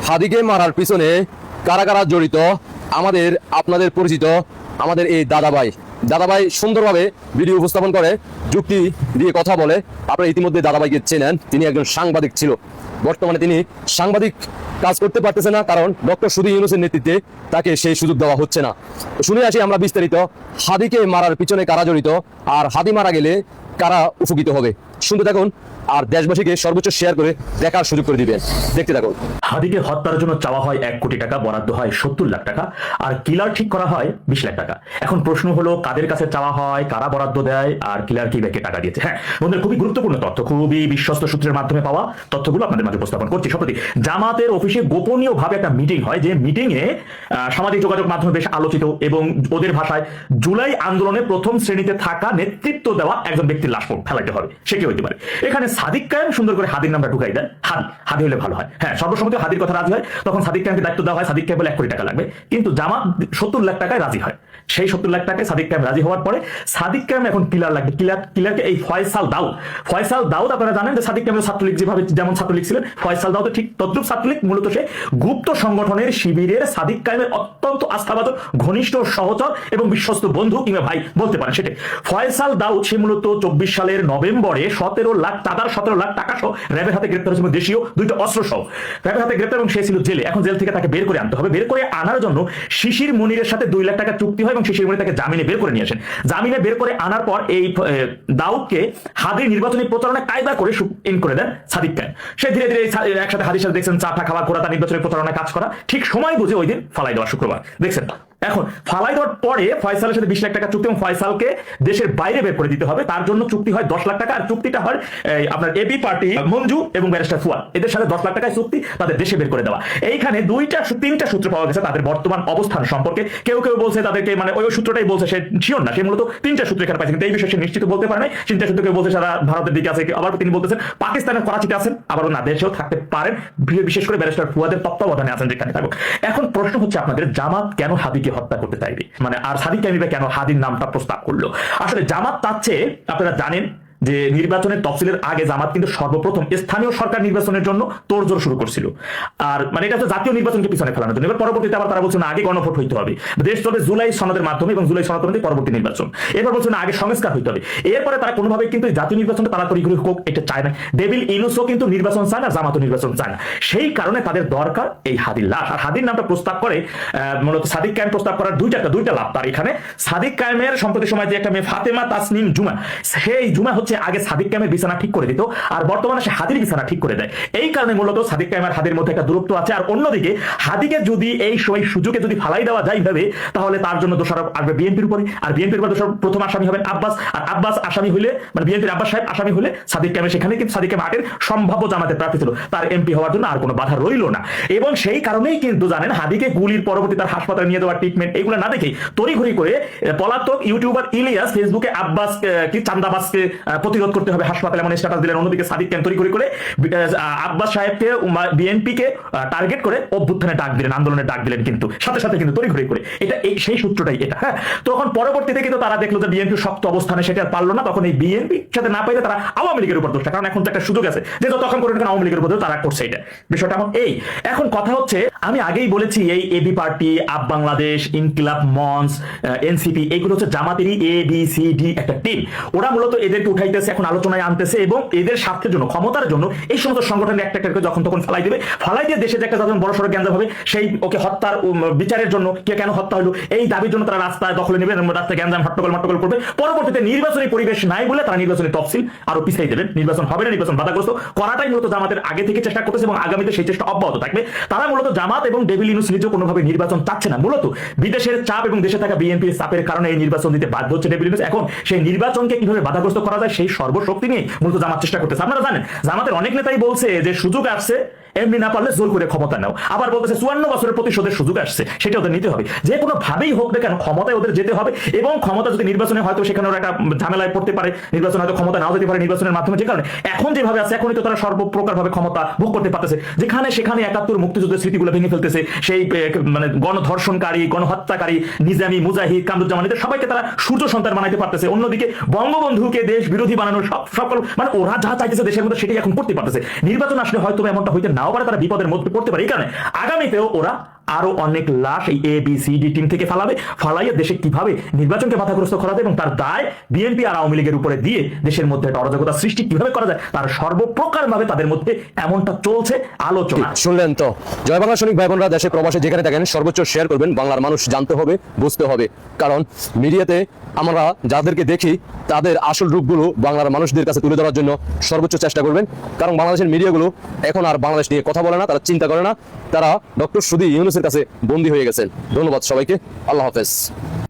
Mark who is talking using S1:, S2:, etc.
S1: হাদিকে মারার পিছনে কারা কারা জড়িত, আমাদের আপনাদের পরিচিত আমাদের এই দাদাভাই সুন্দরভাবে ভিডিও উপস্থাপন করে, যুক্তি দিয়ে কথা বলে। আপনারা ইতিমধ্যে দাদাভাইকে চেনেন, তিনি একজন সাংবাদিক ছিল। বর্তমানে তিনি সাংবাদিক কাজ করতে পারতেছে না, কারণ ডক্টর সুধী ইউনূসের নেতৃত্বে তাকে সেই সুযোগ দেওয়া হচ্ছে না। শুনে আসি আমরা বিস্তারিত, হাদিকে মারার পিছনে কারা জড়িত আর হাদি মারা গেলে কারা উপকৃত হবে। শুনতে থাকুন আর দেশবাসীকে সর্বোচ্চ শেয়ার করে দেখার সুযোগ করে দিবেন। দেখতে থাকুন।
S2: হাদিকে হত্যার জন্য চাওয়া হয় 1 কোটি টাকা, বরাদ্দ হয় 70 লাখ টাকা, আর কিলার ঠিক করা হয় 20 লাখ টাকা। এখন প্রশ্ন হলো, কাদের কাছে চাওয়া হয়, কারা বরাদ্দ দেয়, আর কিলার কি ব্যাকে টাকা দিয়েছে? হ্যাঁ বন্ধুরা, খুবই গুরুত্বপূর্ণ তথ্য, খুবই বিশ্বস্ত সূত্রের মাধ্যমে পাওয়া তথ্যগুলো আপনাদের মাঝে উপস্থাপন করছি। সম্প্রতি জামাতের অফিসে গোপনীয় ভাবে একটা মিটিং হয়, যে মিটিং এ সামাজিক যোগাযোগ মাধ্যমে বেশ আলোচিত এবং ওদের ভাষায় জুলাই আন্দোলনে প্রথম শ্রেণীতে থাকা নেতৃত্ব দেওয়া একজন ব্যক্তির লাশ ফেলাইতে হবে। সে কি হইতে পারে? এখানে সাদিক কায়েম সুন্দর করে হাদির নামটা ঢুকাই দেন, হাদি হলে ভালো হয়। হ্যাঁ, সর্বসম্মতি হাদির কথা রাজি হয়, তখন সাদিক কায়েমকে দায়িত্ব দেওয়া হয়। সাদিক কায়েম বলে 1 কোটি টাকা লাগবে, কিন্তু জামাত 70 লাখ টাকায় রাজি হয়। সেই 70 লাখ টাকায় সাদিক কায়েম রাজি হওয়ার পরে সাদিক কায়েম এখন কিলার লাগবে। কিলারকে এই ফয়সাল দাউদ আপনারা জানেন যে সাদিক কায়েমের ছাত্রলীগ যেমন ছাত্রলীগ ছিলেন, ফয়সাল দাউদ ঠিক তদ্রুপ ছাত্রলীগ। মূলত সে গুপ্ত সংগঠনের শিবিরের সাদিক কায়েমের অত্যন্ত আস্থাভাজন ঘনিষ্ঠ সহচর এবং বিশ্বস্ত বন্ধু কিংবা ভাই বলতে পারেন। সেটাই ফয়সাল দাউদ। সে মূলত 24 সালের নভেম্বরে 17 লাখ টাকা সহ র্যাবের হাতে গ্রেপ্তার হয়েছিল, দেশীয় 2টা অস্ত্র সহ র্যাবের হাতে গ্রেপ্তার, এবং সে ছিল জেলে। এখন জেল থেকে তাকে বের করে আনতে হবে। বের করে আনার জন্য শিশির মুনিরের সাথে 2 লাখ টাকা চুক্তি হয়, এবং শিশির মুনির তাকে জামিনে বের করে নিয়ে আসেন। জামিনে বের করে আনার পর এই দাউদকে হাদির নির্বাচনী প্রচারণা কায়দা করে ইন করে দেন সাদিক কায়েম। সে ধীরে ধীরে একসাথে হাদির সাথে দেখছেন চা খাওয়া ঘোরা, তার নির্বাচনী প্রচারণায় কাজ করা, ঠিক সময় বুঝে ওই দিন ফালাই দেওয়া শুক্রবার দেখছেন। এখন ফালাই দেওয়ার পরে ফয়সালের সাথে 20 লাখ টাকা চুক্তি, এবং ফয়সালকে দেশের বাইরে বের করে দিতে হবে। তার জন্য চুক্তি হয় 10 লাখ টাকা, আর চুক্তিটা হয় আপনার এবি পার্টি মঞ্জু এবং ব্যারিস্টার ফুয়াদ, এদের সাথে 10 লাখ টাকায় চুক্তি, তাদের দেশে বের করে দেওয়া। এইখানে 3টা সূত্র পাওয়া গেছে তাদের বর্তমান অবস্থান সম্পর্কে। কেউ বলছে তাদেরকে, মানে ওই সূত্রটাই বলছে, সে শিওর না, সে মূলত 3টা সূত্র এখানে পাইছে, কিন্তু এই বিষয়ে সে নিশ্চিত বলতে পারে নাই। 3টা সূত্র কেউ বলছে সারা ভারতের দিকে আছে, আবার তিনি বলতেছেন পাকিস্তানের করাচিতে আছেন, আবার না দেশেও থাকতে পারেন, বিশেষ করে ব্যারিস্টার ফুয়াদের তত্ত্বাবধানে আছেন যেখানে থাকুক। এখন প্রশ্ন হচ্ছে আপনাদের, জামাত কেন হাদিকে হত্যা করতে চাইবে? মানে আর সাদিক কায়েমীরা কেন হাদির নামটা প্রস্তাব করলো? আসলে জামাত চাচ্ছে, আপনারা জানেন যে নির্বাচনের তফসিলের আগে জামাত কিন্তু সর্বপ্রথম স্থানীয় সরকার নির্বাচনের জন্য তোড়জোড় শুরু করছিল। আর মানে এটা হচ্ছে জাতীয় নির্বাচনকে পিছনে ফেলানোর জন্য। এবার পরবর্তীতে আবার তারা বলছে না, আগে গণভোট হইতে হবে, দেশ চলবে জুলাই সনদের মাধ্যমে, এবং জুলাই সনদ অনুযায়ী পরবর্তী নির্বাচন। এরপর বলছে না, আগে সংস্কার হইতে হবে। এরপরে তারা কোনোভাবে কিন্তু জাতীয় নির্বাচনটা তাড়াতাড়ি করে হোক এটা চায় না। ডেভিল ইউনূসও কিন্তু নির্বাচন চায় না, জামাতও নির্বাচন চায় না। সেই কারণে তাদের দরকার এই হাদির লাশ। আর হাদির নামটা প্রস্তাব করে মূলত সাদিক কায়েম প্রস্তাব করার দুইটা লাভ তার এখানে। সাদিক কায়েমের সম্প্রতি সময় যে একটা মেয়ে ফাতেমা তাসনিম জুমা, সেই জুমা হচ্ছে আগে সাদিক কায়েমের বিছানা ঠিক করে দিত, আর বর্তমানে সে হাদির বিছানা ঠিক করে দেয়। এই কারণে মূলত সাদিক কায়েম আর হাদির মধ্যে একটা দূরত্ব আছে। আর অন্যদিকে হাদিকে যদি এই সুযোগে যদি ফালাই দেওয়া যায় ভাবে, তাহলে তার জন্য দোষারোপ আসবে বিএনপির উপরে, আর বিএনপির উপর প্রথম আসামি হবেন আব্বাস, আর আব্বাস আসামি হলে, মানে বিএনপির আব্বাস সাহেব আসামি হলে সাদিক কায়েম, সেখানে কিন্তু সাদিক কায়েম আগের সম্ভাব্য জামাতের প্রার্থী ছিল, তার এমপি হওয়ার জন্য আর কোনো বাধা রইল না। এবং সেই কারণেই কিন্তু জানেন হাদিকে গুলির পরবর্তী তার হাসপাতালে নিয়ে যাওয়ার ট্রিটমেন্ট, এগুলো না দেখেই তড়িঘড়ি করে পলাতক ইউটিউবার ইলিয়াস ফেসবুকে আব্বাস কি চান্দাবাসকে প্রতিরোধ করতে হবে হাসপাতালে, এমন স্ট্যাটাস দিলেন। অন্যদিকে সাদিক কায়েম তড়িঘড়ি করে আব্বাস সাহেবকে, বিএনপিকে টার্গেট করে অভ্যুত্থানে ডাক দিলেন, আন্দোলনে ডাক দিলেন, কিন্তু সাথে সাথে কিন্তু তড়িঘড়ি করে। এটা সেই সূত্রটাই এটা। হ্যাঁ, তখন পরবর্তীতে কিন্তু তারা দেখলো যে বিএনপি শক্ত অবস্থানে, সেটা আর পারলো না। তখন এই বিএনপি সাথে না পাইলে তারা আওয়ামী লীগের উপর দোষটা, কারণ এখন তো একটা সুযোগ আছে যে তখন করে আওয়ামী লীগের উপর তারা করছে। এটা বিষয়টা এখন এই। এখন কথা হচ্ছে, আমি আগেই বলেছি এই এবি পার্টি, আপ বাংলাদেশ, ইনকিলাব মঞ্চ, এনসিপি, এইগুলো হচ্ছে জামাতেরই ABCD একটা টিম। ওরা মূলত এদেরকে উঠাইতেছে, এখন আলোচনায় আনতেছে, এবং এদের স্বার্থের জন্য, ক্ষমতার জন্য এই সমস্ত সংগঠনের একটা যখন তখন ফালাই দেবে, ফালাই দিয়ে দেশে যে একটা যখন বড়সড় জ্ঞান হবে, সেই ওকে হত্যার বিচারের জন্য, কে কেন হত্যা হলো এই দাবির জন্য তারা রাস্তায় দখলে নেবে, রাস্তায় জ্ঞানজাম হট্টগোল করবে। পরবর্তীতে নির্বাচনী পরিবেশ নাই বলে তারা নির্বাচনী তফসিল আরো পিছিয়ে দেবেন, নির্বাচন হবে না, নির্বাচন বাধাগ্রস্ত করাটাই মূলত জামাতের আগে থেকে চেষ্টা করতেছে, এবং আগামীতে সেই চেষ্টা অব্যাহত থাকবে। তারা মূলত জামাত এবং ডেভিল ইউনূস নিজেও কোনোভাবে নির্বাচন চাচ্ছে না। মূলত বিদেশের চাপ এবং দেশে থাকা বিএনপির চাপের কারণে এই নির্বাচন দিতে বাধ্য হচ্ছে ডেভিল ইউনূস। এখন সেই নির্বাচনকে কিভাবে বাধাগ্রস্ত করা যায় সেই সর্বশক্তি নিয়ে মূলত জামাত চেষ্টা করতেছে। আপনারা জানেন জামাতের অনেক নেতাই বলছে যে সুযোগ আসছে, এমনি না পারলে জোর করে ক্ষমতা নাও। আবার বলতেছে 54 বছরের প্রতিশোধের সুযোগ আসছে, সেটা ওদের নিতে হবে। যে কোনো ভাবেই হোক না কেন ক্ষমতায় ওদের যেতে হবে, এবং ক্ষমতা যদি নির্বাচনে হয়তো সেখানে ওরা একটা ঝামেলায় পড়তে পারে, নির্বাচন হয়তো ক্ষমতা নাও যেতে পারে নির্বাচনের মাধ্যমে। যে কারণে এখন যেভাবে আছে, এখনই তো তারা সর্বপ্রকার ভাবে ক্ষমতা ভোগ করতে পারতেছে, যেখানে সেখানে 71 মুক্তিযুদ্ধের স্মৃতিগুলো ভেঙে ফেলতেছে, সেই মানে গণধর্ষণকারী, গণহত্যাকারী নিজামী, মুজাহিদ, কামরুজ্জামান, এদের সবাইকে তারা সূর্য সন্তান বানাইতে পারতেছে। অন্যদিকে বঙ্গবন্ধুকে দেশ বিরোধী বানানোর সকল, মানে ওরা যা চাইতেছে দেশের মধ্যে সেটাই এখন করতে পারতেছে। নির্বাচন আসলে হয়তো এমনটা হইতে নাও নাও পারে, তারা বিপদের মধ্যে পড়তে পারে। এই কারণে আগামীতেও ওরা আরো অনেক লাশ এই ABCD টিম থেকে ফালাইয়ে দেশে কিভাবে নির্বাচনকে বাধাগ্রস্ত করা যায় এবং তার দায় বিএনপি আর আওয়ামী লীগের উপরে দিয়ে দেশের মধ্যে একটা অরাজকতা সৃষ্টি কিভাবে করা যায় তার সর্বপ্রকার ভাবে তাদের মধ্যে এমনটা চলছে আলোচনা।
S1: শুনলেন তো, জয় বাংলা সৈনিক ভাই বোনরা, দেশে প্রবাসে যেখানে থাকেন সর্বোচ্চ শেয়ার করবেন। বাংলার মানুষ জানতে হবে, বুঝতে হবে, কারণ মিডিয়াতে আমরা যাদেরকে দেখি তাদের আসল রূপগুলো বাংলার মানুষদের কাছে তুলে ধরার জন্য সর্বোচ্চ চেষ্টা করবেন। কারণ বাংলাদেশের মিডিয়াগুলো এখন আর বাংলাদেশ নিয়ে কথা বলে না, তারা চিন্তা করে না, তারা ডক্টর সুধী ইউনূসের কাছে বন্দী হয়ে গেছেন। ধন্যবাদ সবাইকে, আল্লাহ হাফেজ।